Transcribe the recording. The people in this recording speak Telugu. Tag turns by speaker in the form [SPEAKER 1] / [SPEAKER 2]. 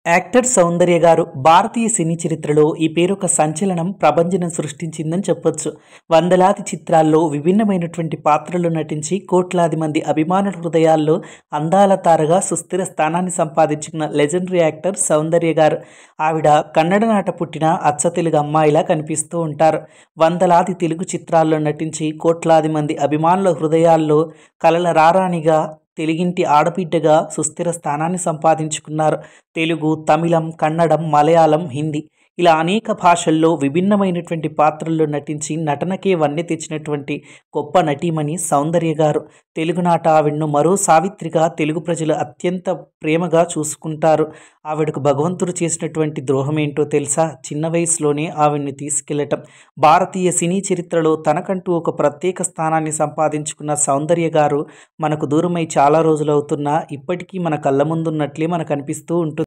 [SPEAKER 1] యాక్టర్ సౌందర్య గారు భారతీయ సినీ చరిత్రలో ఈ పేరు ఒక సంచలనం ప్రభంజనం సృష్టించిందని చెప్పొచ్చు. వందలాది చిత్రాల్లో విభిన్నమైనటువంటి పాత్రలు నటించి కోట్లాది మంది అభిమానుల హృదయాల్లో అందాల తారగా సుస్థిర స్థానాన్ని సంపాదించుకున్న లెజెండరీ యాక్టర్ సౌందర్య గారు. ఆవిడ కన్నడ నాట పుట్టిన అచ్చ తెలుగు అమ్మాయిలా కనిపిస్తూ ఉంటారు. వందలాది తెలుగు చిత్రాల్లో నటించి కోట్లాది మంది అభిమానుల హృదయాల్లో కలల రారాణిగా, తెలుగింటి ఆడబిడ్డగా సుస్థిర స్థానాన్ని సంపాదించుకున్నారు. తెలుగు, తమిళం, కన్నడం, మలయాళం, హిందీ ఇలా అనేక భాషల్లో విభిన్నమైనటువంటి పాత్రల్లో నటించి నటనకే వన్నె తెచ్చినటువంటి గొప్ప నటీమణి సౌందర్య గారు. తెలుగునాట ఆవిడను మరో సావిత్రిగా తెలుగు ప్రజలు అత్యంత ప్రేమగా చూసుకుంటారు. ఆవిడకు భగవంతుడు చేసినటువంటి ద్రోహం ఏంటో తెలుసా? చిన్న వయసులోనే ఆవిడ్ని తీసుకెళ్లటం. భారతీయ సినీ చరిత్రలో తనకంటూ ఒక ప్రత్యేక స్థానాన్ని సంపాదించుకున్న సౌందర్య గారు మనకు దూరమై చాలా రోజులవుతున్నా ఇప్పటికీ మన కళ్ళ ముందున్నట్లే మనకు అనిపిస్తూ ఉంటుంది.